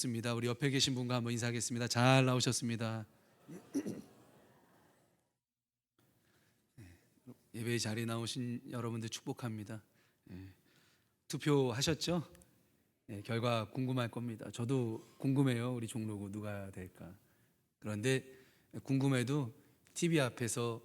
습니다. 우리 옆에 계신 분과 한번 인사하겠습니다. 잘 나오셨습니다. 예배의 자리에 나오신 여러분들 축복합니다. 투표하셨죠? 결과 궁금할 겁니다. 저도 궁금해요. 우리 종로구 누가 될까. 그런데 궁금해도 TV 앞에서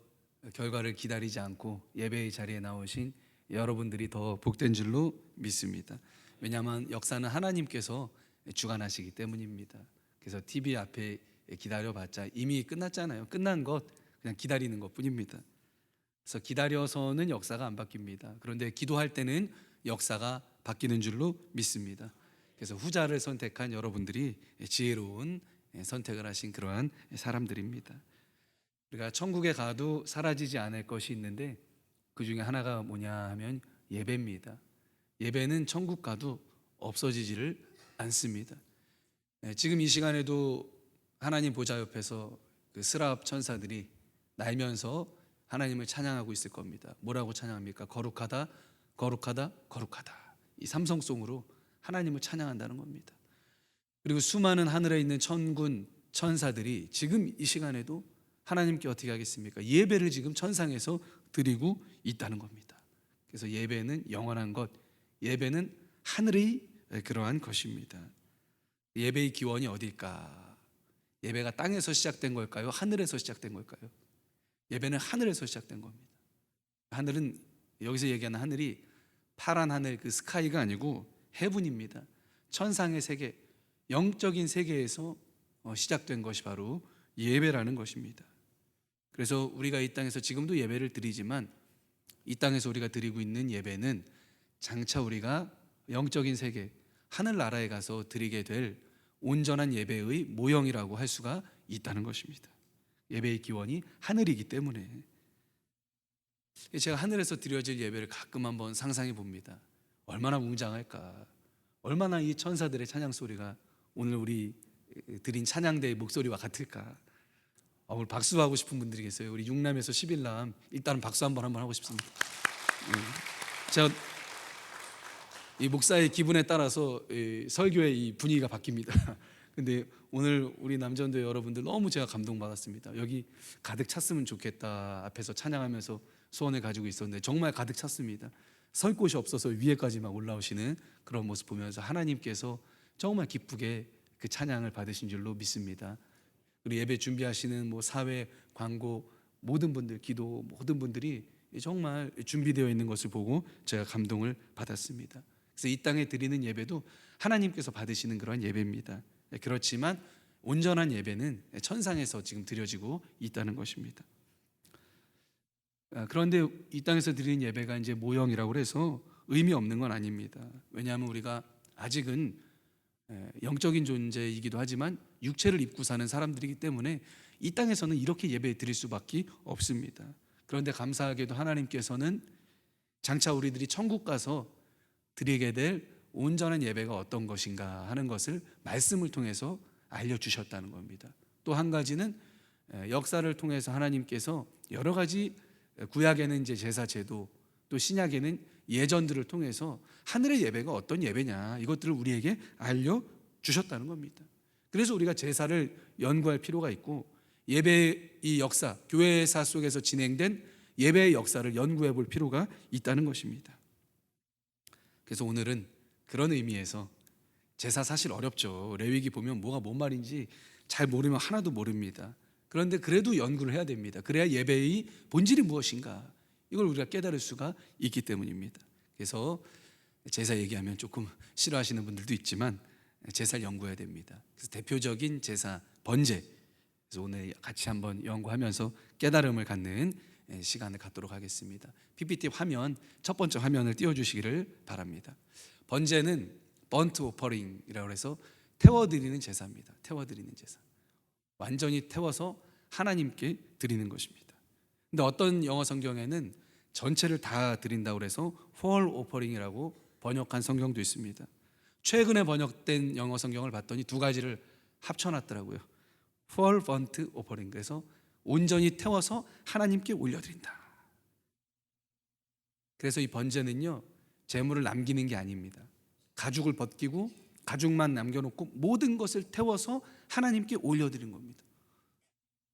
결과를 기다리지 않고 예배의 자리에 나오신 여러분들이 더 복된 줄로 믿습니다. 왜냐하면 역사는 하나님께서 주관하시기 때문입니다. 그래서 TV 앞에 기다려봤자 이미 끝났잖아요. 끝난 것 그냥 기다리는 것뿐입니다. 그래서 기다려서는 역사가 안 바뀝니다. 그런데 기도할 때는 역사가 바뀌는 줄로 믿습니다. 그래서 후자를 선택한 여러분들이 지혜로운 선택을 하신 그러한 사람들입니다. 우리가 천국에 가도 사라지지 않을 것이 있는데 그 중에 하나가 뭐냐 하면 예배입니다. 예배는 천국 가도 없어지지를 않습니다. 지금 이 시간에도 하나님 보좌 옆에서 그 스라업 천사들이 날면서 하나님을 찬양하고 있을 겁니다. 뭐라고 찬양합니까? 거룩하다, 거룩하다, 거룩하다. 이 삼성송으로 하나님을 찬양한다는 겁니다. 그리고 수많은 하늘에 있는 천군 천사들이 지금 이 시간에도 하나님께 어떻게 하겠습니까? 예배를 지금 천상에서 드리고 있다는 겁니다. 그래서 예배는 영원한 것, 예배는 하늘의 그러한 것입니다. 예배의 기원이 어딜까? 예배가 땅에서 시작된 걸까요? 하늘에서 시작된 걸까요? 예배는 하늘에서 시작된 겁니다. 하늘은 여기서 얘기하는 하늘이 파란 하늘 그 스카이가 아니고 헤븐입니다. 천상의 세계, 영적인 세계에서 시작된 것이 바로 예배라는 것입니다. 그래서 우리가 이 땅에서 지금도 예배를 드리지만 이 땅에서 우리가 드리고 있는 예배는 장차 우리가 영적인 세계, 하늘나라에 가서 드리게 될 온전한 예배의 모형이라고 할 수가 있다는 것입니다. 예배의 기원이 하늘이기 때문에 제가 하늘에서 드려질 예배를 가끔 한번 상상해 봅니다. 얼마나 웅장할까, 얼마나 이 천사들의 찬양 소리가 오늘 우리 드린 찬양대의 목소리와 같을까. 오늘 박수하고 싶은 분들이 계세요. 우리 6남에서 11남 일단은 박수 한번 하고 싶습니다. 제가 이 목사의 기분에 따라서 설교의 이 분위기가 바뀝니다. 근데 오늘 우리 남전도 여러분들 너무 제가 감동받았습니다. 여기 가득 찼으면 좋겠다 앞에서 찬양하면서 소원을 가지고 있었는데 정말 가득 찼습니다. 설 곳이 없어서 위에까지만 올라오시는 그런 모습 보면서 하나님께서 정말 기쁘게 그 찬양을 받으신 줄로 믿습니다. 우리 예배 준비하시는 사회, 광고 모든 분들, 기도 모든 분들이 정말 준비되어 있는 것을 보고 제가 감동을 받았습니다. 그래서 이 땅에 드리는 예배도 하나님께서 받으시는 그런 예배입니다. 그렇지만 온전한 예배는 천상에서 지금 드려지고 있다는 것입니다. 그런데 이 땅에서 드리는 예배가 이제 모형이라고 해서 의미 없는 건 아닙니다. 왜냐하면 우리가 아직은 영적인 존재이기도 하지만 육체를 입고 사는 사람들이기 때문에 이 땅에서는 이렇게 예배 드릴 수밖에 없습니다. 그런데 감사하게도 하나님께서는 장차 우리들이 천국 가서 드리게 될 온전한 예배가 어떤 것인가 하는 것을 말씀을 통해서 알려주셨다는 겁니다. 또 한 가지는 역사를 통해서 하나님께서 여러 가지 구약에는 이제 제사 제도, 또 신약에는 예전들을 통해서 하늘의 예배가 어떤 예배냐 이것들을 우리에게 알려주셨다는 겁니다. 그래서 우리가 제사를 연구할 필요가 있고 예배의 이 역사, 교회사 속에서 진행된 예배의 역사를 연구해 볼 필요가 있다는 것입니다. 그래서 오늘은 그런 의미에서 제사 사실 어렵죠. 레위기 보면 뭐가 뭔 말인지 잘 모르면 하나도 모릅니다. 그런데 그래도 연구를 해야 됩니다. 그래야 예배의 본질이 무엇인가 이걸 우리가 깨달을 수가 있기 때문입니다. 그래서 제사 얘기하면 조금 싫어하시는 분들도 있지만 제사를 연구해야 됩니다. 그래서 대표적인 제사 번제, 그래서 오늘 같이 한번 연구하면서 깨달음을 갖는 시간을 갖도록 하겠습니다. PPT 화면 첫 번째 화면을 띄워주시기를 바랍니다. 번제는 번트 오퍼링이라고 해서 태워드리는 제사입니다. 태워드리는 제사, 완전히 태워서 하나님께 드리는 것입니다. 근데 어떤 영어 성경에는 전체를 다 드린다고 해서 whole offering이라고 번역한 성경도 있습니다. 최근에 번역된 영어 성경을 봤더니 두 가지를 합쳐놨더라고요. whole burnt offering, 그래서 온전히 태워서 하나님께 올려드린다. 그래서 이 번제는요, 재물을 남기는 게 아닙니다. 가죽을 벗기고 가죽만 남겨놓고 모든 것을 태워서 하나님께 올려드린 겁니다.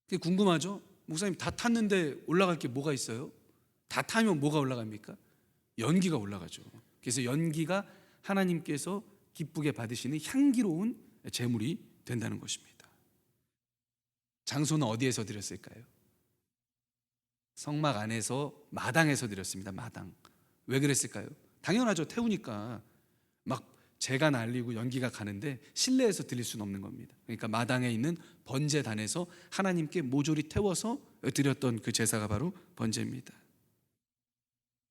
그게 궁금하죠? 목사님, 다 탔는데 올라갈 게 뭐가 있어요? 다 타면 뭐가 올라갑니까? 연기가 올라가죠. 그래서 연기가 하나님께서 기쁘게 받으시는 향기로운 제물이 된다는 것입니다. 장소는 어디에서 드렸을까요? 성막 안에서 마당에서 드렸습니다. 마당. 왜 그랬을까요? 당연하죠. 태우니까 막 재가 날리고 연기가 가는데 실내에서 드릴 수는 없는 겁니다. 그러니까 마당에 있는 번제단에서 하나님께 모조리 태워서 드렸던 그 제사가 바로 번제입니다.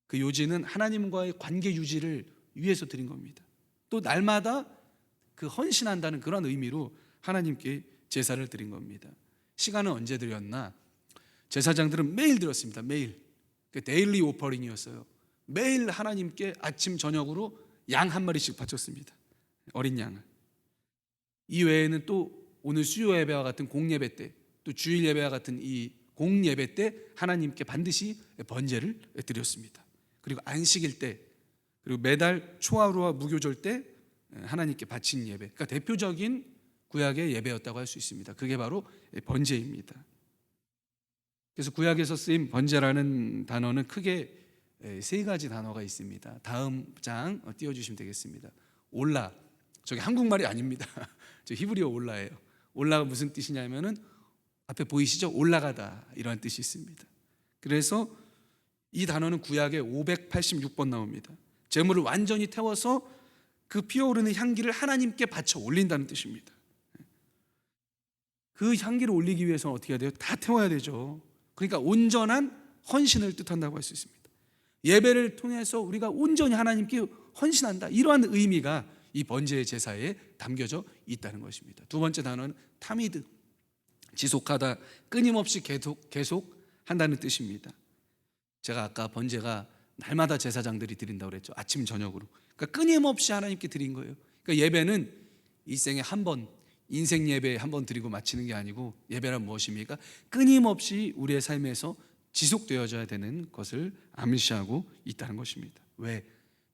그 요지는 하나님과의 관계 유지를 위해서 드린 겁니다. 또 날마다 그 헌신한다는 그런 의미로 하나님께 제사를 드린 겁니다. 시간은 언제 드렸나? 제사장들은 매일 드렸습니다. 매일. 그 데일리 오퍼링이었어요. 매일 하나님께 아침 저녁으로 양 한 마리씩 바쳤습니다. 어린 양을. 이 외에는 또 오늘 수요 예배와 같은 공예배 때, 또 주일 예배와 같은 이 공예배 때 하나님께 반드시 번제를 드렸습니다. 그리고 안식일 때, 그리고 매달 초하루와 무교절 때 하나님께 바친 예배, 그러니까 대표적인 구약의 예배였다고 할 수 있습니다. 그게 바로 번제입니다. 그래서 구약에서 쓰인 번제라는 단어는 크게 세 가지 단어가 있습니다. 다음 장 띄워주시면 되겠습니다. 올라, 저게 한국말이 아닙니다. 저 히브리어 올라예요. 올라가 무슨 뜻이냐면은 앞에 보이시죠? 올라가다, 이런 뜻이 있습니다. 그래서 이 단어는 구약에 586번 나옵니다. 제물을 완전히 태워서 그 피어오르는 향기를 하나님께 바쳐 올린다는 뜻입니다. 그 향기를 올리기 위해서는 어떻게 해야 돼요? 다 태워야 되죠. 그러니까 온전한 헌신을 뜻한다고 할 수 있습니다. 예배를 통해서 우리가 온전히 하나님께 헌신한다, 이러한 의미가 이 번제의 제사에 담겨져 있다는 것입니다. 두 번째 단어는 타미드, 지속하다, 끊임없이 계속한다는 뜻입니다. 제가 아까 번제가 날마다 제사장들이 드린다고 그랬죠. 아침 저녁으로. 그러니까 끊임없이 하나님께 드린 거예요. 그러니까 예배는 일생에 한 번, 인생 예배 한 번 드리고 마치는 게 아니고, 예배란 무엇입니까? 끊임없이 우리의 삶에서 지속되어져야 되는 것을 암시하고 있다는 것입니다. 왜?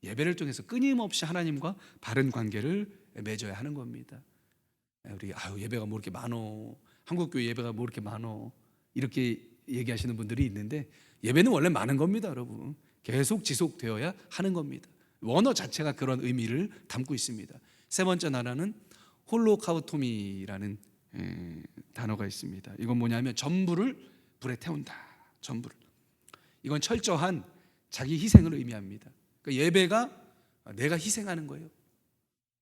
예배를 통해서 끊임없이 하나님과 바른 관계를 맺어야 하는 겁니다. 우리 예배가 뭐 이렇게 많어, 한국교회 예배가 뭐 이렇게 많어, 이렇게 얘기하시는 분들이 있는데, 예배는 원래 많은 겁니다, 여러분. 계속 지속되어야 하는 겁니다. 원어 자체가 그런 의미를 담고 있습니다. 세 번째 단어는 홀로카우토미라는 단어가 있습니다. 이건 뭐냐면 전부를 불에 태운다. 전부를. 이건 철저한 자기 희생을 의미합니다. 그러니까 예배가 내가 희생하는 거예요.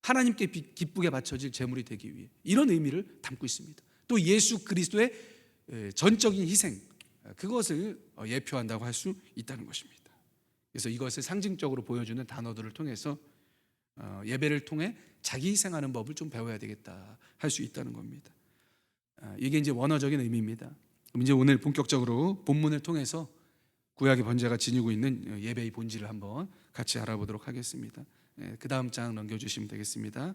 하나님께 기쁘게 바쳐질 제물이 되기 위해, 이런 의미를 담고 있습니다. 또 예수 그리스도의 전적인 희생, 그것을 예표한다고 할 수 있다는 것입니다. 그래서 이것을 상징적으로 보여주는 단어들을 통해서 예배를 통해 자기 희생하는 법을 좀 배워야 되겠다 할 수 있다는 겁니다. 이게 이제 원어적인 의미입니다. 그럼 이제 오늘 본격적으로 본문을 통해서 구약의 번제가 지니고 있는 예배의 본질을 한번 같이 알아보도록 하겠습니다. 그 다음 장 넘겨주시면 되겠습니다.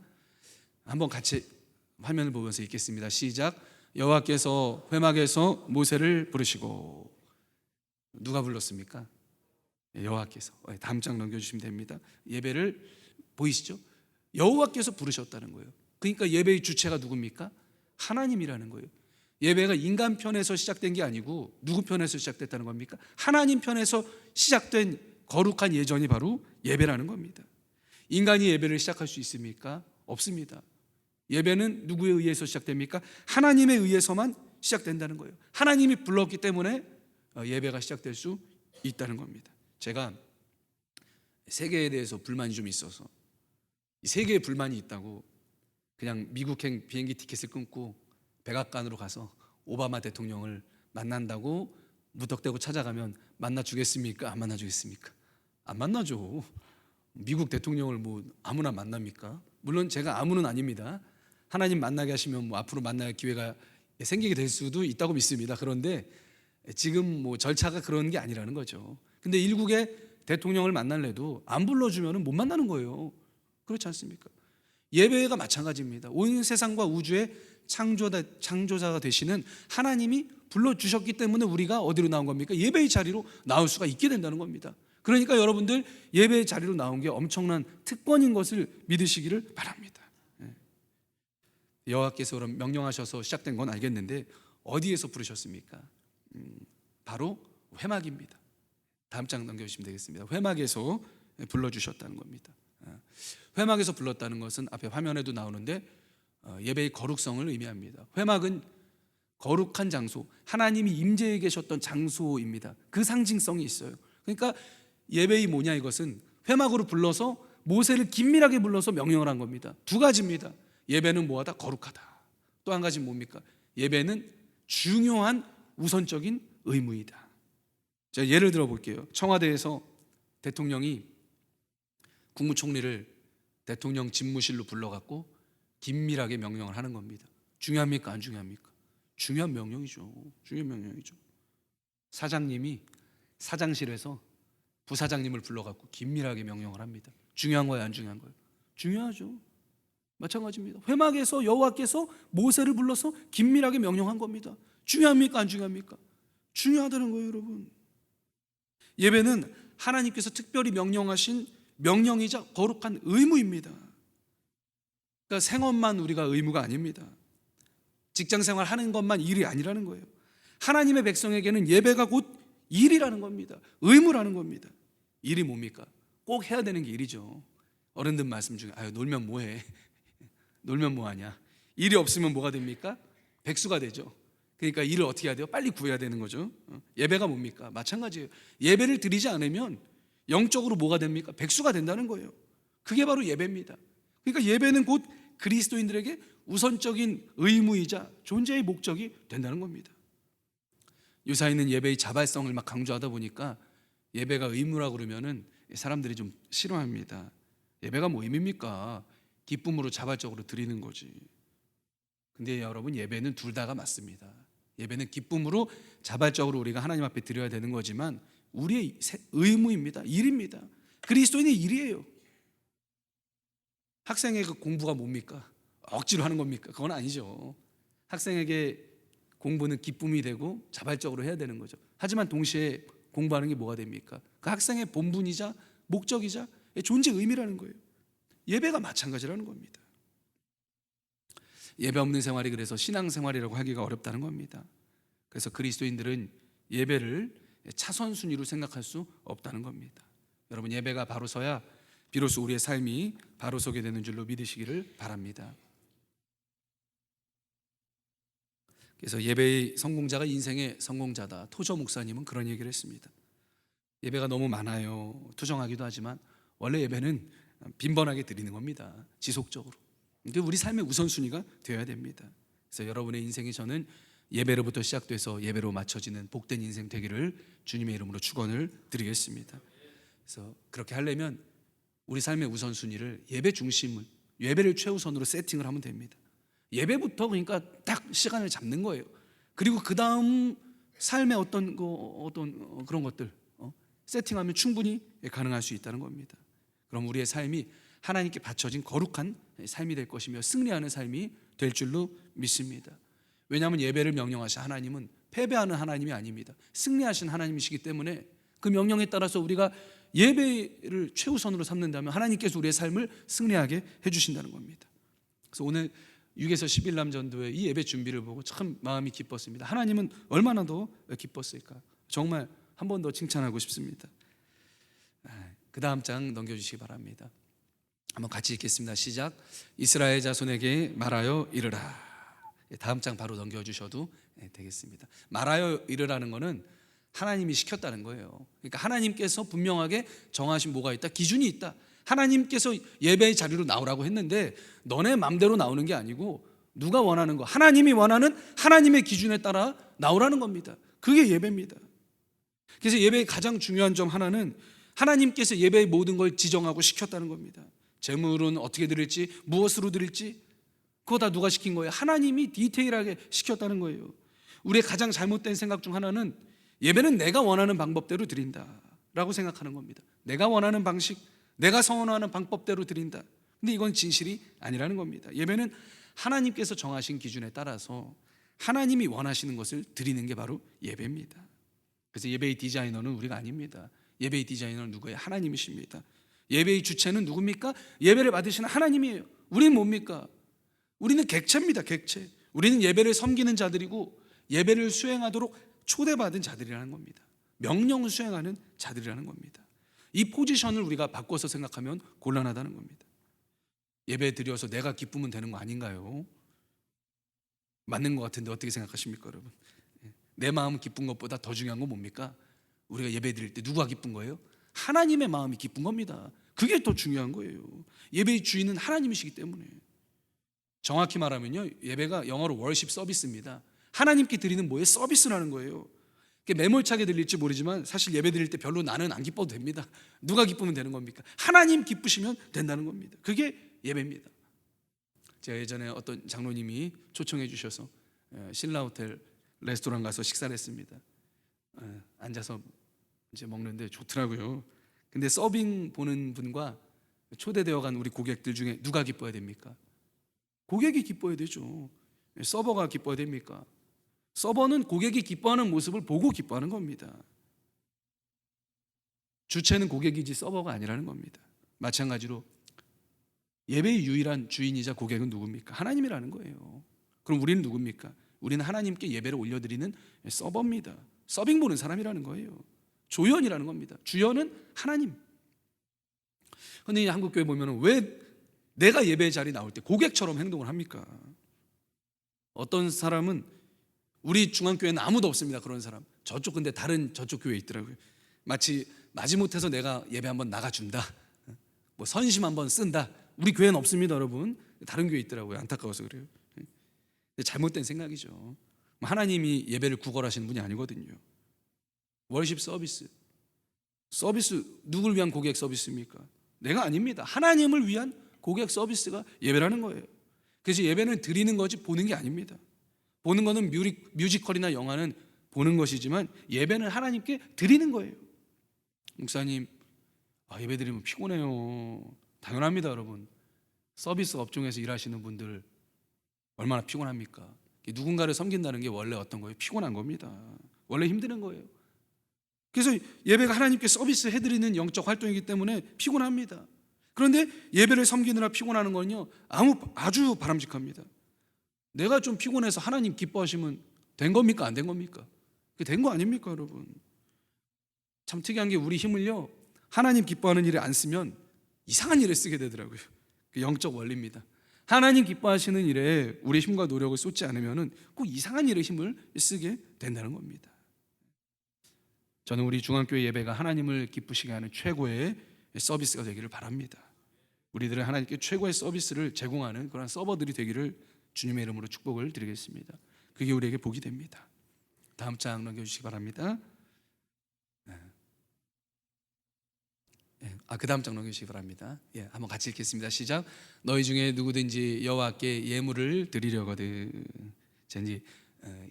한번 같이 화면을 보면서 읽겠습니다. 시작. 여호와께서 회막에서 모세를 부르시고. 누가 불렀습니까? 여호와께서. 다음 장 넘겨주시면 됩니다. 예배를 보이시죠? 여호와께서 부르셨다는 거예요. 그러니까 예배의 주체가 누굽니까? 하나님이라는 거예요. 예배가 인간 편에서 시작된 게 아니고 누구 편에서 시작됐다는 겁니까? 하나님 편에서 시작된 거룩한 예전이 바로 예배라는 겁니다. 인간이 예배를 시작할 수 있습니까? 없습니다. 예배는 누구에 의해서 시작됩니까? 하나님에 의해서만 시작된다는 거예요. 하나님이 불렀기 때문에 예배가 시작될 수 있다는 겁니다. 제가 세계에 대해서 불만이 좀 있어서, 이 세계에 불만이 있다고 그냥 미국행 비행기 티켓을 끊고 백악관으로 가서 오바마 대통령을 만난다고 무턱대고 찾아가면 만나주겠습니까? 안 만나주겠습니까? 안 만나죠. 미국 대통령을 뭐 아무나 만납니까? 물론 제가 아무는 아닙니다. 하나님 만나게 하시면 뭐 앞으로 만날 기회가 생기게 될 수도 있다고 믿습니다. 그런데 지금 뭐 절차가 그런 게 아니라는 거죠. 근데 일국의 대통령을 만날래도 안 불러주면 못 만나는 거예요. 그렇지 않습니까? 예배가 마찬가지입니다. 온 세상과 우주의 창조자가 되시는 하나님이 불러주셨기 때문에 우리가 어디로 나온 겁니까? 예배의 자리로 나올 수가 있게 된다는 겁니다. 그러니까 여러분들 예배의 자리로 나온 게 엄청난 특권인 것을 믿으시기를 바랍니다. 여호와께서 그럼 명령하셔서 시작된 건 알겠는데 어디에서 부르셨습니까? 바로 회막입니다. 다음 장 넘겨주시면 되겠습니다. 회막에서 불러주셨다는 겁니다. 회막에서 불렀다는 것은 앞에 화면에도 나오는데 예배의 거룩성을 의미합니다. 회막은 거룩한 장소, 하나님이 임재해 계셨던 장소입니다. 그 상징성이 있어요. 그러니까 예배의 뭐냐, 이것은 회막으로 불러서 모세를 긴밀하게 불러서 명령을 한 겁니다. 두 가지입니다. 예배는 뭐하다? 거룩하다. 또 한 가지 뭡니까? 예배는 중요한 우선적인 의무이다. 자, 예를 들어 볼게요. 청와대에서 대통령이 국무총리를 대통령 집무실로 불러갖고 긴밀하게 명령을 하는 겁니다. 중요합니까? 안 중요합니까? 중요한 명령이죠. 중요한 명령이죠. 사장님이 사장실에서 부사장님을 불러갖고 긴밀하게 명령을 합니다. 중요한 거예요? 안 중요한 거예요? 중요하죠. 마찬가지입니다. 회막에서 여호와께서 모세를 불러서 긴밀하게 명령한 겁니다. 중요합니까? 안 중요합니까? 중요하다는 거예요, 여러분. 예배는 하나님께서 특별히 명령하신 명령이자 거룩한 의무입니다. 그러니까 생업만 우리가 의무가 아닙니다. 직장생활 하는 것만 일이 아니라는 거예요. 하나님의 백성에게는 예배가 곧 일이라는 겁니다. 의무라는 겁니다. 일이 뭡니까? 꼭 해야 되는 게 일이죠. 어른들 말씀 중에 놀면 뭐해? 놀면 뭐하냐? 일이 없으면 뭐가 됩니까? 백수가 되죠. 그러니까 일을 어떻게 해야 돼요? 빨리 구해야 되는 거죠. 예배가 뭡니까? 마찬가지예요. 예배를 드리지 않으면 영적으로 뭐가 됩니까? 백수가 된다는 거예요. 그게 바로 예배입니다. 그러니까 예배는 곧 그리스도인들에게 우선적인 의무이자 존재의 목적이 된다는 겁니다. 요사이는 예배의 자발성을 막 강조하다 보니까 예배가 의무라고 그러면은 사람들이 좀 싫어합니다. 예배가 뭐 의미입니까? 기쁨으로 자발적으로 드리는 거지. 근데 여러분, 예배는 둘 다가 맞습니다. 예배는 기쁨으로 자발적으로 우리가 하나님 앞에 드려야 되는 거지만 우리의 의무입니다. 일입니다. 그리스도인의 일이에요. 학생의 그 공부가 뭡니까? 억지로 하는 겁니까? 그건 아니죠. 학생에게 공부는 기쁨이 되고 자발적으로 해야 되는 거죠. 하지만 동시에 공부하는 게 뭐가 됩니까? 그 학생의 본분이자 목적이자 존재 의미라는 거예요. 예배가 마찬가지라는 겁니다. 예배 없는 생활이 그래서 신앙생활이라고 하기가 어렵다는 겁니다. 그래서 그리스도인들은 예배를 차선 순위로 생각할 수 없다는 겁니다. 여러분, 예배가 바로 서야 비로소 우리의 삶이 바로 서게 되는 줄로 믿으시기를 바랍니다. 그래서 예배의 성공자가 인생의 성공자다. 토저 목사님은 그런 얘기를 했습니다. 예배가 너무 많아요. 투정하기도 하지만 원래 예배는 빈번하게 드리는 겁니다. 지속적으로. 근데 우리 삶의 우선순위가 되어야 됩니다. 그래서 여러분의 인생이 저는 예배로부터 시작돼서 예배로 맞춰지는 복된 인생 되기를 주님의 이름으로 축원을 드리겠습니다. 그래서 그렇게 하려면 우리 삶의 우선순위를 예배 중심을, 예배를 최우선으로 세팅을 하면 됩니다. 예배부터 그러니까 딱 시간을 잡는 거예요. 그리고 그 다음 삶의 어떤 그런 것들 세팅하면 충분히 가능할 수 있다는 겁니다. 그럼 우리의 삶이 하나님께 바쳐진 거룩한 삶이 될 것이며 승리하는 삶이 될 줄로 믿습니다. 왜냐하면 예배를 명령하신 하나님은 패배하는 하나님이 아닙니다. 승리하신 하나님이시기 때문에 그 명령에 따라서 우리가 예배를 최우선으로 삼는다면 하나님께서 우리의 삶을 승리하게 해주신다는 겁니다. 그래서 오늘 6에서 10일 전도회 이 예배 준비를 보고 참 마음이 기뻤습니다. 하나님은 얼마나 더 기뻤을까? 정말 한 번 더 칭찬하고 싶습니다. 그 다음 장 넘겨주시기 바랍니다. 한번 같이 읽겠습니다. 시작. 이스라엘 자손에게 말하여 이르라. 다음 장 바로 넘겨주셔도 되겠습니다. 말하여 이르라는 것은 하나님이 시켰다는 거예요. 그러니까 하나님께서 분명하게 정하신 뭐가 있다? 기준이 있다. 하나님께서 예배의 자리로 나오라고 했는데 너네 맘대로 나오는 게 아니고 누가 원하는 거, 하나님이 원하는 하나님의 기준에 따라 나오라는 겁니다. 그게 예배입니다. 그래서 예배의 가장 중요한 점 하나는 하나님께서 예배의 모든 걸 지정하고 시켰다는 겁니다. 제물은 어떻게 드릴지, 무엇으로 드릴지 그거 다 누가 시킨 거예요? 하나님이 디테일하게 시켰다는 거예요. 우리의 가장 잘못된 생각 중 하나는 예배는 내가 원하는 방법대로 드린다라고 생각하는 겁니다. 내가 원하는 방식, 내가 선호하는 방법대로 드린다. 근데 이건 진실이 아니라는 겁니다. 예배는 하나님께서 정하신 기준에 따라서 하나님이 원하시는 것을 드리는 게 바로 예배입니다. 그래서 예배의 디자이너는 우리가 아닙니다. 예배의 디자이너는 누구예요? 하나님이십니다. 예배의 주체는 누굽니까? 예배를 받으시는 하나님이에요. 우리는 뭡니까? 우리는 객체입니다. 객체. 우리는 예배를 섬기는 자들이고 예배를 수행하도록 초대받은 자들이라는 겁니다. 명령을 수행하는 자들이라는 겁니다. 이 포지션을 우리가 바꿔서 생각하면 곤란하다는 겁니다. 예배 드려서 내가 기쁘면 되는 거 아닌가요? 맞는 것 같은데 어떻게 생각하십니까, 여러분? 내 마음 기쁜 것보다 더 중요한 건 뭡니까? 우리가 예배 드릴 때 누가 기쁜 거예요? 하나님의 마음이 기쁜 겁니다. 그게 더 중요한 거예요. 예배의 주인은 하나님이시기 때문에. 정확히 말하면요, 예배가 영어로 월십 서비스입니다. 하나님께 드리는 뭐예요? 서비스라는 거예요. 매몰차게 들릴지 모르지만 사실 예배 드릴 때 별로 나는 안 기뻐도 됩니다. 누가 기쁘면 되는 겁니까? 하나님 기쁘시면 된다는 겁니다. 그게 예배입니다. 제가 예전에 어떤 장로님이 초청해 주셔서 신라호텔 레스토랑 가서 식사를 했습니다. 앉아서 이제 먹는데 좋더라고요. 근데 서빙 보는 분과 초대되어 간 우리 고객들 중에 누가 기뻐야 됩니까? 고객이 기뻐야 되죠. 서버가 기뻐야 됩니까? 서버는 고객이 기뻐하는 모습을 보고 기뻐하는 겁니다. 주체는 고객이지 서버가 아니라는 겁니다. 마찬가지로 예배의 유일한 주인이자 고객은 누굽니까? 하나님이라는 거예요. 그럼 우리는 누굽니까? 우리는 하나님께 예배를 올려드리는 서버입니다. 서빙 보는 사람이라는 거예요. 조연이라는 겁니다. 주연은 하나님. 근데 한국교회 보면 왜 내가 예배 자리에 나올 때 고객처럼 행동을 합니까? 어떤 사람은 우리 중앙교회는 아무도 없습니다. 그런 사람. 저쪽 근데 다른 저쪽 교회에 있더라고요. 마치 마지못해서 내가 예배 한번 나가준다, 뭐 선심 한번 쓴다. 우리 교회는 없습니다, 여러분. 다른 교회에 있더라고요. 안타까워서 그래요. 잘못된 생각이죠. 하나님이 예배를 구걸하시는 분이 아니거든요. 월십 서비스 누굴 위한 고객 서비스입니까? 내가 아닙니다. 하나님을 위한 고객 서비스가 예배라는 거예요. 그래서 예배는 드리는 거지 보는 게 아닙니다. 보는 거는 뮤지컬이나 영화는 보는 것이지만 예배는 하나님께 드리는 거예요. 목사님, 예배 드리면 피곤해요. 당연합니다, 여러분. 서비스 업종에서 일하시는 분들 얼마나 피곤합니까? 누군가를 섬긴다는 게 원래 어떤 거예요? 피곤한 겁니다. 원래 힘드는 거예요. 그래서 예배가 하나님께 서비스 해드리는 영적 활동이기 때문에 피곤합니다. 그런데 예배를 섬기느라 피곤하는 건요, 아주 바람직합니다. 내가 좀 피곤해서 하나님 기뻐하시면 된 겁니까? 안 된 겁니까? 된 거 아닙니까, 여러분? 참 특이한 게 우리 힘을요, 하나님 기뻐하는 일에 안 쓰면 이상한 일에 쓰게 되더라고요. 그 영적 원리입니다. 하나님 기뻐하시는 일에 우리 힘과 노력을 쏟지 않으면 꼭 이상한 일에 힘을 쓰게 된다는 겁니다. 저는 우리 중앙교회 예배가 하나님을 기쁘시게 하는 최고의 서비스가 되기를 바랍니다. 우리들은 하나님께 최고의 서비스를 제공하는 그런 서버들이 되기를 주님의 이름으로 축복을 드리겠습니다. 그게 우리에게 복이 됩니다. 다음 장 넘겨주시기 바랍니다. 그 다음 장 넘겨주시기 바랍니다. 한번 같이 읽겠습니다. 시작. 너희 중에 누구든지 여호와께 예물을 드리려거든. 자, 이제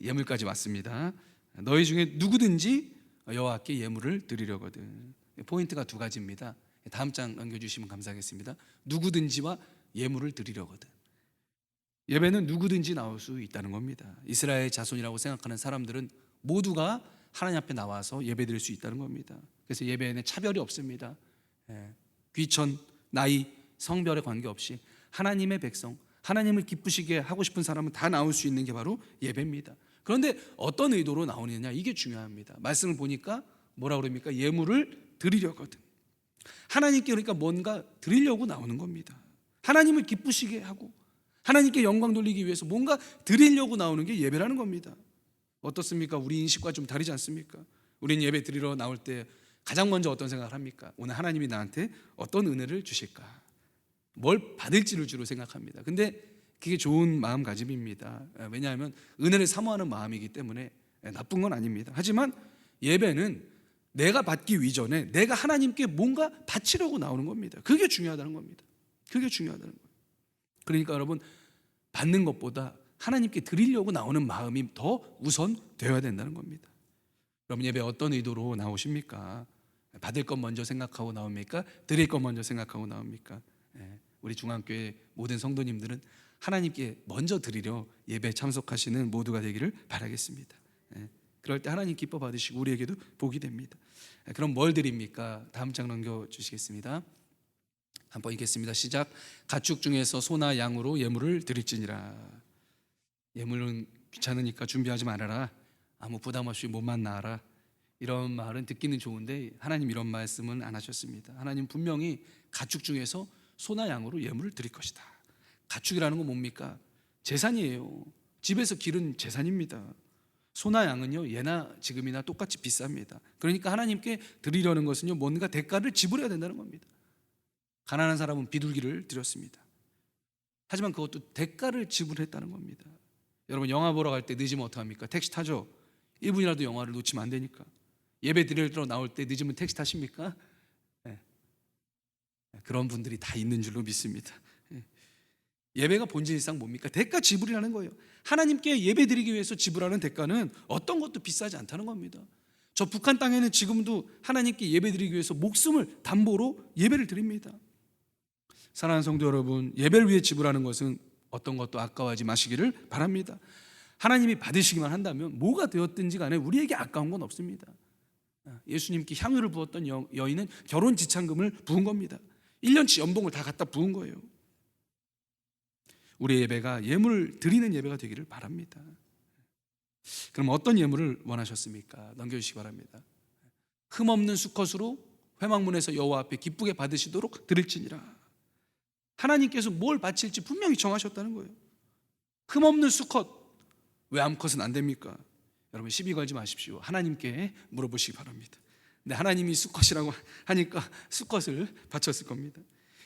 예물까지 왔습니다. 너희 중에 누구든지 여호와께 예물을 드리려거든. 포인트가 두 가지입니다. 다음 장 넘겨주시면 감사하겠습니다. 누구든지와 예물을 드리려거든. 예배는 누구든지 나올 수 있다는 겁니다. 이스라엘 자손이라고 생각하는 사람들은 모두가 하나님 앞에 나와서 예배드릴 수 있다는 겁니다. 그래서 예배에는 차별이 없습니다. 귀천, 나이, 성별에 관계없이 하나님의 백성, 하나님을 기쁘시게 하고 싶은 사람은 다 나올 수 있는 게 바로 예배입니다. 그런데 어떤 의도로 나오느냐, 이게 중요합니다. 말씀을 보니까 뭐라 그럽니까? 예물을 드리려거든. 하나님께 그러니까 뭔가 드리려고 나오는 겁니다. 하나님을 기쁘시게 하고 하나님께 영광 돌리기 위해서 뭔가 드리려고 나오는 게 예배라는 겁니다. 어떻습니까? 우리 인식과 좀 다르지 않습니까? 우리는 예배 드리러 나올 때 가장 먼저 어떤 생각을 합니까? 오늘 하나님이 나한테 어떤 은혜를 주실까? 뭘 받을지를 주로 생각합니다. 근데 그게 좋은 마음가짐입니다. 왜냐하면 은혜를 사모하는 마음이기 때문에 나쁜 건 아닙니다. 하지만 예배는 내가 받기 이전에 내가 하나님께 뭔가 바치려고 나오는 겁니다. 그게 중요하다는 겁니다. 그게 중요하다는 거예요. 그러니까 여러분, 받는 것보다 하나님께 드리려고 나오는 마음이 더 우선되어야 된다는 겁니다. 여러분, 예배 어떤 의도로 나오십니까? 받을 것 먼저 생각하고 나옵니까? 드릴 것 먼저 생각하고 나옵니까? 우리 중앙교회 모든 성도님들은 하나님께 먼저 드리려 예배 참석하시는 모두가 되기를 바라겠습니다. 그럴 때 하나님 기뻐 받으시고 우리에게도 복이 됩니다. 그럼 뭘 드립니까? 다음 장 넘겨주시겠습니다. 한번 읽겠습니다. 시작. 가축 중에서 소나 양으로 예물을 드릴지니라. 예물은 귀찮으니까 준비하지 말아라. 아무 부담 없이 몸만 나아라. 이런 말은 듣기는 좋은데 하나님 이런 말씀은 안 하셨습니다. 하나님 분명히 가축 중에서 소나 양으로 예물을 드릴 것이다. 가축이라는 건 뭡니까? 재산이에요. 집에서 기른 재산입니다. 소나 양은요, 예나 지금이나 똑같이 비쌉니다. 그러니까 하나님께 드리려는 것은요, 뭔가 대가를 지불해야 된다는 겁니다. 가난한 사람은 비둘기를 드렸습니다. 하지만 그것도 대가를 지불했다는 겁니다. 여러분, 영화 보러 갈 때 늦으면 어떡합니까? 택시 타죠. 1분이라도 영화를 놓치면 안 되니까. 예배 드리러 나올 때 늦으면 택시 타십니까? 네. 그런 분들이 다 있는 줄로 믿습니다. 예배가 본질상 뭡니까? 대가 지불이라는 거예요. 하나님께 예배 드리기 위해서 지불하는 대가는 어떤 것도 비싸지 않다는 겁니다. 저 북한 땅에는 지금도 하나님께 예배 드리기 위해서 목숨을 담보로 예배를 드립니다. 사랑하는 성도 여러분, 예배를 위해 지불하는 것은 어떤 것도 아까워하지 마시기를 바랍니다. 하나님이 받으시기만 한다면 뭐가 되었든지 간에 우리에게 아까운 건 없습니다. 예수님께 향유를 부었던 여인은 결혼 지참금을 부은 겁니다. 1년치 연봉을 다 갖다 부은 거예요. 우리의 예배가 예물을 드리는 예배가 되기를 바랍니다. 그럼 어떤 예물을 원하셨습니까? 넘겨주시기 바랍니다. 흠없는 수컷으로 회막문에서 여호와 앞에 기쁘게 받으시도록 드릴지니라. 하나님께서 뭘 바칠지 분명히 정하셨다는 거예요. 흠없는 수컷, 왜 암컷은 안 됩니까? 여러분, 시비 걸지 마십시오. 하나님께 물어보시기 바랍니다. 근데 하나님이 수컷이라고 하니까 수컷을 바쳤을 겁니다.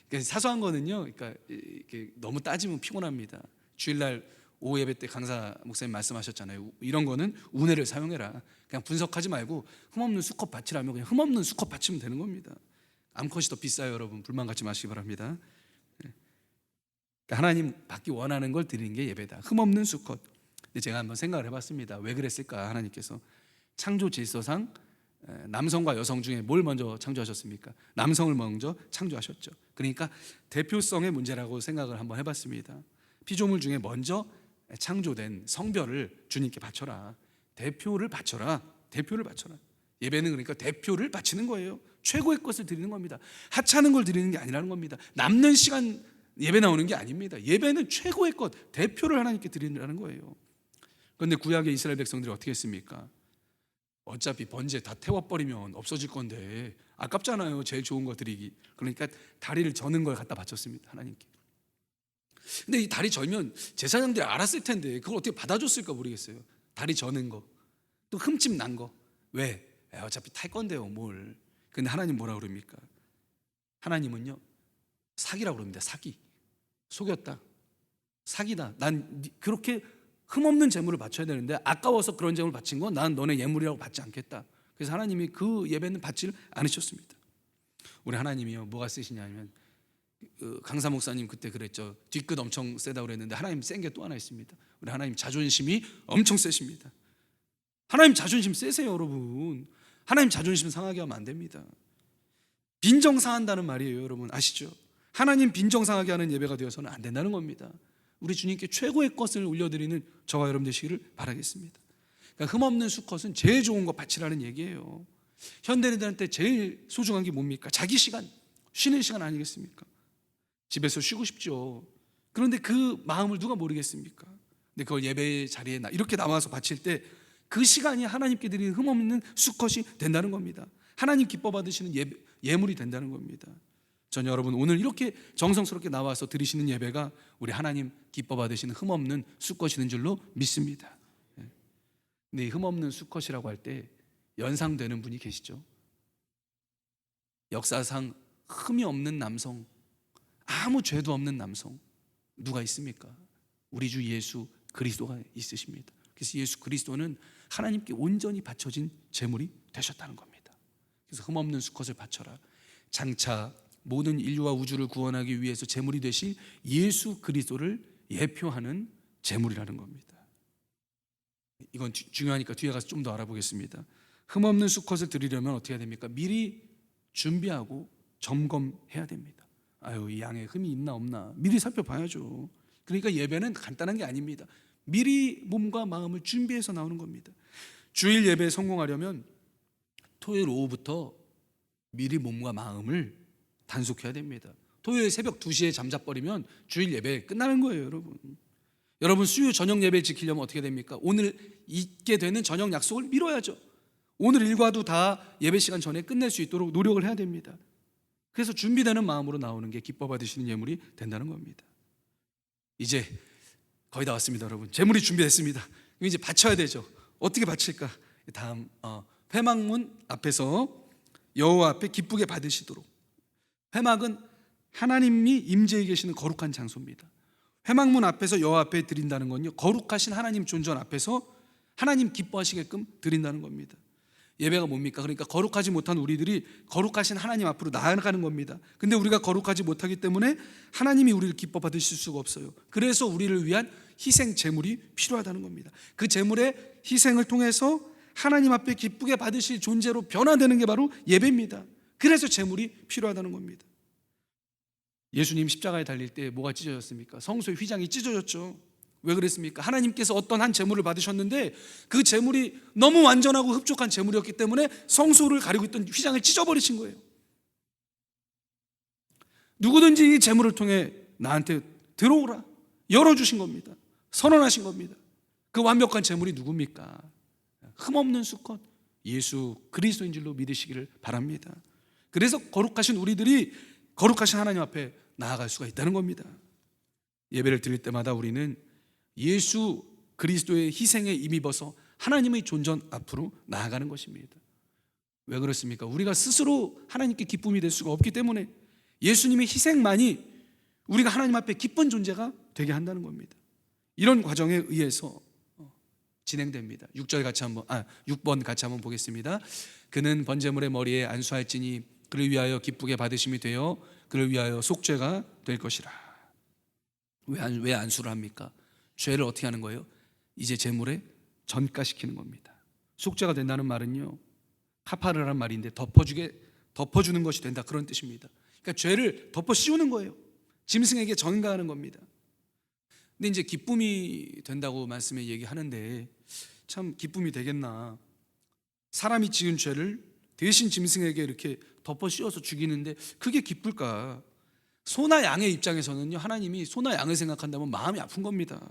그러니까 사소한 거는요, 그러니까 이렇게 너무 따지면 피곤합니다. 주일날 오후 예배 때 강사 목사님 말씀하셨잖아요. 이런 거는 운해를 사용해라. 그냥 분석하지 말고 흠없는 수컷 바치라면 그냥 흠없는 수컷 바치면 되는 겁니다. 암컷이 더 비싸요, 여러분. 불만 갖지 마시기 바랍니다. 그러니까 하나님 받기 원하는 걸 드리는 게 예배다. 흠없는 수컷. 근데 제가 한번 생각을 해봤습니다. 왜 그랬을까? 하나님께서 창조 질서상 남성과 여성 중에 뭘 먼저 창조하셨습니까? 남성을 먼저 창조하셨죠. 그러니까 대표성의 문제라고 생각을 한번 해봤습니다. 피조물 중에 먼저 창조된 성별을 주님께 바쳐라. 대표를 바쳐라. 대표를 바쳐라. 예배는 그러니까 대표를 바치는 거예요. 최고의 것을 드리는 겁니다. 하찮은 걸 드리는 게 아니라는 겁니다. 남는 시간 예배 나오는 게 아닙니다. 예배는 최고의 것, 대표를 하나님께 드리라는 거예요. 그런데 구약의 이스라엘 백성들이 어떻게 했습니까? 어차피 번제 다 태워버리면 없어질 건데 아깝잖아요. 제일 좋은 거 드리기. 그러니까 다리를 저는 걸 갖다 바쳤습니다, 하나님께. 근데 이 다리 절면 제사장들이 알았을 텐데 그걸 어떻게 받아줬을까 모르겠어요. 다리 저는 거, 또 흠집 난 거. 왜? 어차피 탈 건데요, 뭘. 근데 하나님 뭐라 그럽니까? 하나님은요, 사기라고 그럽니다. 사기. 속였다. 사기다. 난 그렇게 흠없는 재물을 바쳐야 되는데 아까워서 그런 재물을 바친 건 난 너네 예물이라고 받지 않겠다. 그래서 하나님이 그 예배는 받지 않으셨습니다. 우리 하나님이요, 뭐가 세시냐면 강사 목사님 그때 그랬죠. 뒤끝 엄청 세다고 그랬는데 하나님 센 게 또 하나 있습니다. 우리 하나님 자존심이 엄청 세십니다. 하나님 자존심 세세요, 여러분. 하나님 자존심 상하게 하면 안 됩니다. 빈정상한다는 말이에요, 여러분. 아시죠? 하나님 빈정상하게 하는 예배가 되어서는 안 된다는 겁니다. 우리 주님께 최고의 것을 올려드리는 저와 여러분 되시기를 바라겠습니다. 그러니까 흠없는 수컷은 제일 좋은 거 바치라는 얘기예요. 현대인들한테 제일 소중한 게 뭡니까? 자기 시간, 쉬는 시간 아니겠습니까? 집에서 쉬고 싶죠. 그런데 그 마음을 누가 모르겠습니까? 근데 그걸 예배 자리에 이렇게 나와서 바칠 때 그 시간이 하나님께 드리는 흠없는 수컷이 된다는 겁니다. 하나님 기뻐 받으시는 예물이 된다는 겁니다. 전 여러분 오늘 이렇게 정성스럽게 나와서 드리시는 예배가 우리 하나님 기뻐 받으시는 흠없는 수컷이 된 줄로 믿습니다. 근데 이 흠없는 수컷이라고 할 때 연상되는 분이 계시죠? 역사상 흠이 없는 남성, 아무 죄도 없는 남성 누가 있습니까? 우리 주 예수 그리스도가 있으십니다. 그래서 예수 그리스도는 하나님께 온전히 바쳐진 제물이 되셨다는 겁니다. 그래서 흠없는 수컷을 바쳐라. 장차 모든 인류와 우주를 구원하기 위해서 제물이 되실 예수 그리스도를 예표하는 제물이라는 겁니다. 이건 중요하니까 뒤에 가서 좀 더 알아보겠습니다. 흠없는 수컷을 드리려면 어떻게 해야 됩니까? 미리 준비하고 점검해야 됩니다. 이 양에 흠이 있나 없나 미리 살펴봐야죠. 그러니까 예배는 간단한 게 아닙니다. 미리 몸과 마음을 준비해서 나오는 겁니다. 주일 예배에 성공하려면 토요일 오후부터 미리 몸과 마음을 단속해야 됩니다. 토요일 새벽 2시에 잠자버리면 주일 예배 끝나는 거예요, 여러분. 여러분 수요 저녁 예배 지키려면 어떻게 됩니까? 오늘 있게 되는 저녁 약속을 미뤄야죠. 오늘 일과도 다 예배 시간 전에 끝낼 수 있도록 노력을 해야 됩니다. 그래서 준비되는 마음으로 나오는 게 기뻐 받으시는 예물이 된다는 겁니다. 이제 거의 다 왔습니다, 여러분. 제물이 준비됐습니다. 이제 바쳐야 되죠. 어떻게 바칠까? 다음 회막문 앞에서 여호와 앞에 기쁘게 받으시도록. 회막은 하나님이 임재해 계시는 거룩한 장소입니다. 회막문 앞에서 여호와 앞에 드린다는 건요, 거룩하신 하나님 존전 앞에서 하나님 기뻐하시게끔 드린다는 겁니다. 예배가 뭡니까? 그러니까 거룩하지 못한 우리들이 거룩하신 하나님 앞으로 나아가는 겁니다. 근데 우리가 거룩하지 못하기 때문에 하나님이 우리를 기뻐 받으실 수가 없어요. 그래서 우리를 위한 희생 제물이 필요하다는 겁니다. 그 제물의 희생을 통해서 하나님 앞에 기쁘게 받으실 존재로 변화되는 게 바로 예배입니다. 그래서 제물이 필요하다는 겁니다. 예수님 십자가에 달릴 때 뭐가 찢어졌습니까? 성소의 휘장이 찢어졌죠. 왜 그랬습니까? 하나님께서 어떤 한 제물을 받으셨는데 그 제물이 너무 완전하고 흡족한 제물이었기 때문에 성소를 가리고 있던 휘장을 찢어버리신 거예요. 누구든지 이 제물을 통해 나한테 들어오라 열어주신 겁니다. 선언하신 겁니다. 그 완벽한 제물이 누굽니까? 흠없는 수컷 예수 그리스도인 줄로 믿으시기를 바랍니다. 그래서 거룩하신 우리들이 거룩하신 하나님 앞에 나아갈 수가 있다는 겁니다. 예배를 드릴 때마다 우리는 예수 그리스도의 희생에 힘입어서 하나님의 존전 앞으로 나아가는 것입니다. 왜 그렇습니까? 우리가 스스로 하나님께 기쁨이 될 수가 없기 때문에 예수님의 희생만이 우리가 하나님 앞에 기쁜 존재가 되게 한다는 겁니다. 이런 과정에 의해서 진행됩니다. 6번 같이 한번 보겠습니다. 그는 번제물의 머리에 안수할지니 그를 위하여 기쁘게 받으심이 되어 그를 위하여 속죄가 될 것이라. 왜 안수를 합니까? 죄를 어떻게 하는 거예요? 이제 제물에 전가시키는 겁니다. 속죄가 된다는 말은요, 카파르란 말인데 덮어주는 것이 된다, 그런 뜻입니다. 그러니까 죄를 덮어 씌우는 거예요. 짐승에게 전가하는 겁니다. 근데 이제 기쁨이 된다고 말씀에 얘기하는데 참 기쁨이 되겠나? 사람이 지은 죄를 대신 짐승에게 이렇게 덮어 씌워서 죽이는데 그게 기쁠까? 소나 양의 입장에서는요, 하나님이 소나 양을 생각한다면 마음이 아픈 겁니다.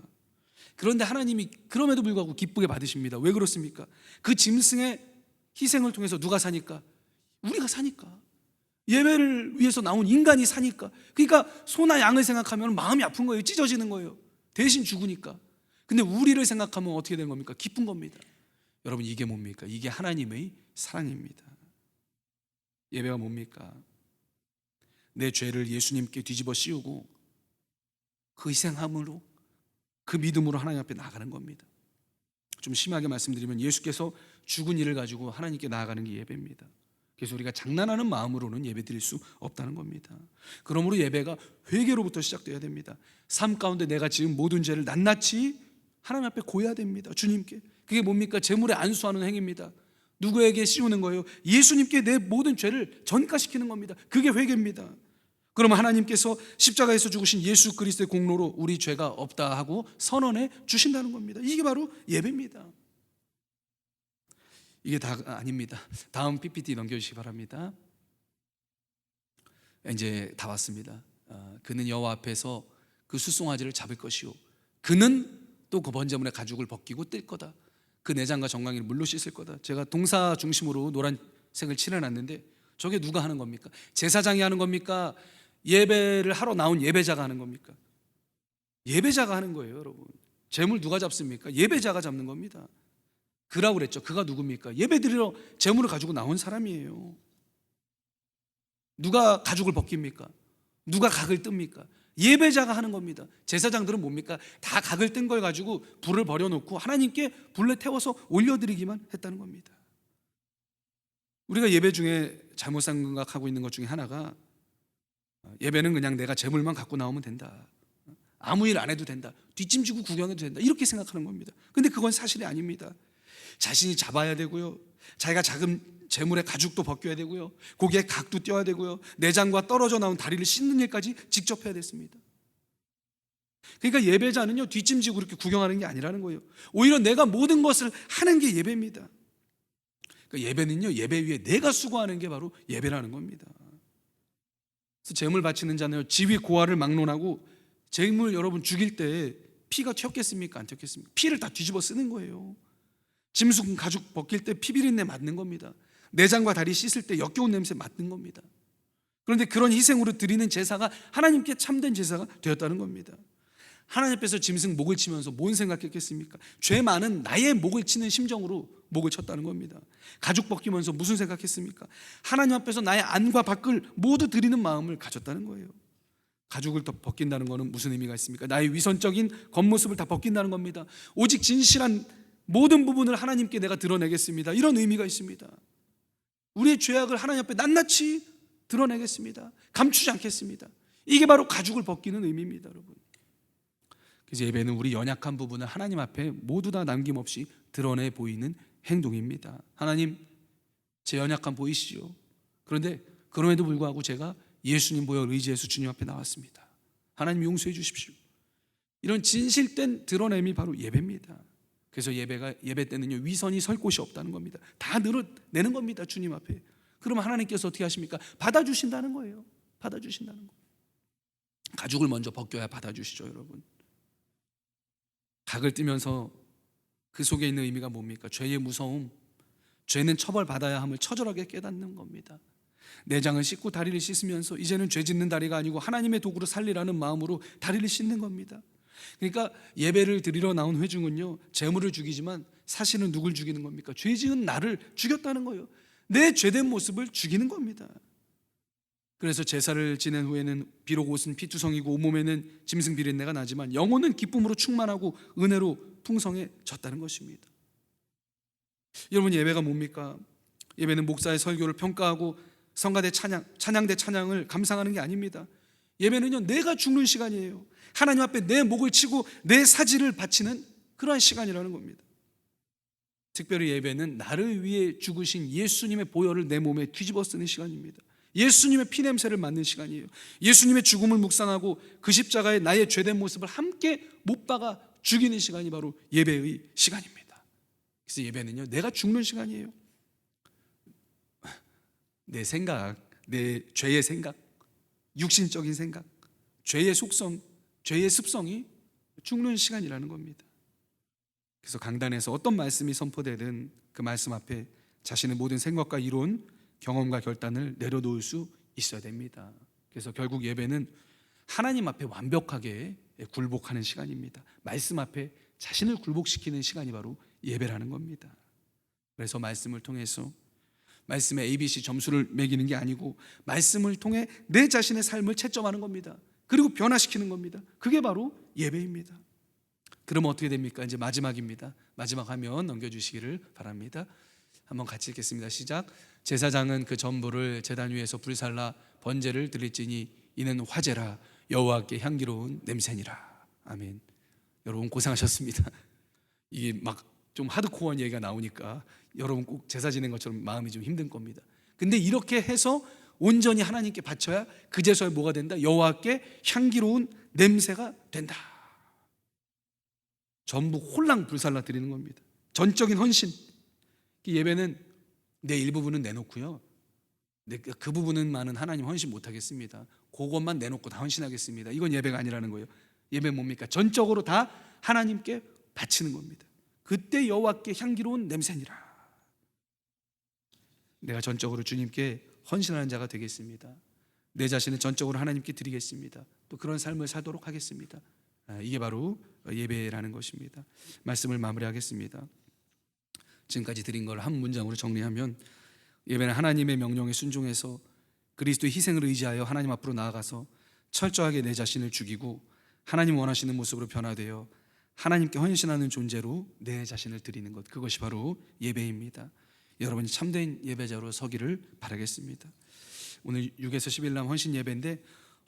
그런데 하나님이 그럼에도 불구하고 기쁘게 받으십니다. 왜 그렇습니까? 그 짐승의 희생을 통해서 누가 사니까? 우리가 사니까. 예배를 위해서 나온 인간이 사니까. 그러니까 소나 양을 생각하면 마음이 아픈 거예요. 찢어지는 거예요. 대신 죽으니까. 근데 우리를 생각하면 어떻게 된 겁니까? 기쁜 겁니다. 여러분, 이게 뭡니까? 이게 하나님의 사랑입니다. 예배가 뭡니까? 내 죄를 예수님께 뒤집어 씌우고 그 희생함으로, 그 믿음으로 하나님 앞에 나아가는 겁니다. 좀 심하게 말씀드리면 예수께서 죽은 일을 가지고 하나님께 나아가는 게 예배입니다. 그래서 우리가 장난하는 마음으로는 예배 드릴 수 없다는 겁니다. 그러므로 예배가 회개로부터 시작돼야 됩니다. 삶 가운데 내가 지은 모든 죄를 낱낱이 하나님 앞에 고해야 됩니다. 주님께. 그게 뭡니까? 제물에 안수하는 행위입니다. 누구에게 씌우는 거예요? 예수님께 내 모든 죄를 전가시키는 겁니다. 그게 회개입니다. 그러면 하나님께서 십자가에서 죽으신 예수 그리스도의 공로로 우리 죄가 없다 하고 선언해 주신다는 겁니다. 이게 바로 예배입니다. 이게 다 아닙니다. 다음 PPT 넘겨주시기 바랍니다. 이제 다 왔습니다. 그는 여호와 앞에서 그 수송아지를 잡을 것이요 그는 또 그 번제물의 가죽을 벗기고 뜰 거다. 그 내장과 정강이를 물로 씻을 거다. 제가 동사 중심으로 노란색을 칠해놨는데 저게 누가 하는 겁니까? 제사장이 하는 겁니까? 예배를 하러 나온 예배자가 하는 겁니까? 예배자가 하는 거예요, 여러분. 제물 누가 잡습니까? 예배자가 잡는 겁니다. 그라고 그랬죠. 그가 누굽니까? 예배드리러 제물을 가지고 나온 사람이에요. 누가 가죽을 벗깁니까? 누가 각을 뜹니까? 예배자가 하는 겁니다. 제사장들은 뭡니까? 다 각을 뜬 걸 가지고 불을 버려놓고 하나님께 불에 태워서 올려드리기만 했다는 겁니다. 우리가 예배 중에 잘못 생각하고 있는 것 중에 하나가 예배는 그냥 내가 제물만 갖고 나오면 된다. 아무 일 안 해도 된다. 뒷짐지고 구경해도 된다. 이렇게 생각하는 겁니다. 근데 그건 사실이 아닙니다. 자신이 잡아야 되고요. 자기가 작은 제물의 가죽도 벗겨야 되고요. 고기에 각도 떼어야 되고요. 내장과 떨어져 나온 다리를 씻는 일까지 직접 해야 됐습니다. 그러니까 예배자는요, 뒷짐지고 이렇게 구경하는 게 아니라는 거예요. 오히려 내가 모든 것을 하는 게 예배입니다. 그러니까 예배는요, 예배 위에 내가 수고하는 게 바로 예배라는 겁니다. 제물 바치는 자는 지위 고하를 막론하고 제물 여러분 죽일 때 피가 튀었겠습니까? 안 튀었겠습니까? 피를 다 뒤집어 쓰는 거예요. 짐승 가죽 벗길 때 피비린내 맡는 겁니다. 내장과 다리 씻을 때 역겨운 냄새 맡는 겁니다. 그런데 그런 희생으로 드리는 제사가 하나님께 참된 제사가 되었다는 겁니다. 하나님 앞에서 짐승 목을 치면서 뭔 생각했겠습니까? 죄 많은 나의 목을 치는 심정으로 목을 쳤다는 겁니다. 가죽 벗기면서 무슨 생각했습니까? 하나님 앞에서 나의 안과 밖을 모두 드리는 마음을 가졌다는 거예요. 가죽을 더 벗긴다는 것은 무슨 의미가 있습니까? 나의 위선적인 겉모습을 다 벗긴다는 겁니다. 오직 진실한 모든 부분을 하나님께 내가 드러내겠습니다. 이런 의미가 있습니다. 우리의 죄악을 하나님 앞에 낱낱이 드러내겠습니다. 감추지 않겠습니다. 이게 바로 가죽을 벗기는 의미입니다, 여러분. 그래서 예배는 우리 연약한 부분을 하나님 앞에 모두 다 남김없이 드러내 보이는 행동입니다. 하나님, 제 연약함 보이시죠? 그런데 그럼에도 불구하고 제가 예수님 보여 의지해서 주님 앞에 나왔습니다. 하나님 용서해 주십시오. 이런 진실된 드러냄이 바로 예배입니다. 그래서 예배 때는요, 위선이 설 곳이 없다는 겁니다. 다 늘어내는 겁니다, 주님 앞에. 그러면 하나님께서 어떻게 하십니까? 받아주신다는 거예요. 받아주신다는 거. 가죽을 먼저 벗겨야 받아주시죠, 여러분. 각을 띠면서 그 속에 있는 의미가 뭡니까? 죄의 무서움, 죄는 처벌받아야 함을 처절하게 깨닫는 겁니다. 내장을 씻고 다리를 씻으면서 이제는 죄 짓는 다리가 아니고 하나님의 도구로 살리라는 마음으로 다리를 씻는 겁니다. 그러니까 예배를 드리러 나온 회중은요, 제물을 죽이지만 사실은 누굴 죽이는 겁니까? 죄 지은 나를 죽였다는 거예요. 내 죄된 모습을 죽이는 겁니다. 그래서 제사를 지낸 후에는 비록 옷은 피투성이고 온몸에는 짐승 비린내가 나지만 영혼은 기쁨으로 충만하고 은혜로 풍성해졌다는 것입니다. 여러분, 예배가 뭡니까? 예배는 목사의 설교를 평가하고 성가대 찬양대 찬양을 감상하는 게 아닙니다. 예배는요, 내가 죽는 시간이에요. 하나님 앞에 내 목을 치고 내 사지를 바치는 그러한 시간이라는 겁니다. 특별히 예배는 나를 위해 죽으신 예수님의 보혈을 내 몸에 뒤집어 쓰는 시간입니다. 예수님의 피냄새를 맡는 시간이에요. 예수님의 죽음을 묵상하고 그 십자가에 나의 죄된 모습을 함께 못 박아 죽이는 시간이 바로 예배의 시간입니다. 그래서 예배는요, 내가 죽는 시간이에요. 내 생각, 내 죄의 생각, 육신적인 생각, 죄의 속성, 죄의 습성이 죽는 시간이라는 겁니다. 그래서 강단에서 어떤 말씀이 선포되든 그 말씀 앞에 자신의 모든 생각과 이론, 경험과 결단을 내려놓을 수 있어야 됩니다. 그래서 결국 예배는 하나님 앞에 완벽하게 굴복하는 시간입니다. 말씀 앞에 자신을 굴복시키는 시간이 바로 예배라는 겁니다. 그래서 말씀을 통해서 말씀에 ABC 점수를 매기는 게 아니고 말씀을 통해 내 자신의 삶을 채점하는 겁니다. 그리고 변화시키는 겁니다. 그게 바로 예배입니다. 그러면 어떻게 됩니까? 이제 마지막입니다. 마지막 화면 넘겨주시기를 바랍니다. 한번 같이 읽겠습니다. 시작. 제사장은 그 전부를 제단 위에서 불살라 번제를 드릴지니 이는 화제라 여호와께 향기로운 냄새니라. 아멘. 여러분 고생하셨습니다. 이게 막 좀 하드코어한 얘기가 나오니까 여러분 꼭 제사 지낸 것처럼 마음이 좀 힘든 겁니다. 근데 이렇게 해서 온전히 하나님께 바쳐야 그 제사에 뭐가 된다? 여호와께 향기로운 냄새가 된다. 전부 홀랑 불살라 드리는 겁니다. 전적인 헌신. 예배는 내 일부분은 내놓고요, 그 부분은만은 하나님 헌신 못하겠습니다. 그것만 내놓고 다 헌신하겠습니다. 이건 예배가 아니라는 거예요. 예배 뭡니까? 전적으로 다 하나님께 바치는 겁니다. 그때 여호와께 향기로운 냄새니라. 내가 전적으로 주님께 헌신하는 자가 되겠습니다. 내 자신을 전적으로 하나님께 드리겠습니다. 또 그런 삶을 살도록 하겠습니다. 이게 바로 예배라는 것입니다. 말씀을 마무리하겠습니다. 지금까지 드린 걸 한 문장으로 정리하면, 예배는 하나님의 명령에 순종해서 그리스도의 희생을 의지하여 하나님 앞으로 나아가서 철저하게 내 자신을 죽이고 하나님 원하시는 모습으로 변화되어 하나님께 헌신하는 존재로 내 자신을 드리는 것, 그것이 바로 예배입니다. 여러분이 참된 예배자로 서기를 바라겠습니다. 오늘 6에서 10일 남 헌신 예배인데,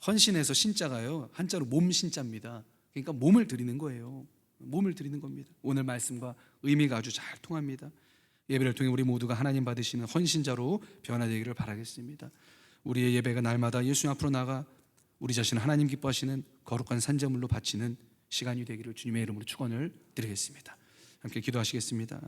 헌신에서 신자가요, 한자로 몸 신자입니다. 그러니까 몸을 드리는 거예요. 몸을 드리는 겁니다. 오늘 말씀과 의미가 아주 잘 통합니다. 예배를 통해 우리 모두가 하나님 받으시는 헌신자로 변화되기를 바라겠습니다. 우리의 예배가 날마다 예수 앞으로 나가 우리 자신을 하나님 기뻐하시는 거룩한 산제물로 바치는 시간이 되기를 주님의 이름으로 축원을 드리겠습니다. 함께 기도하시겠습니다.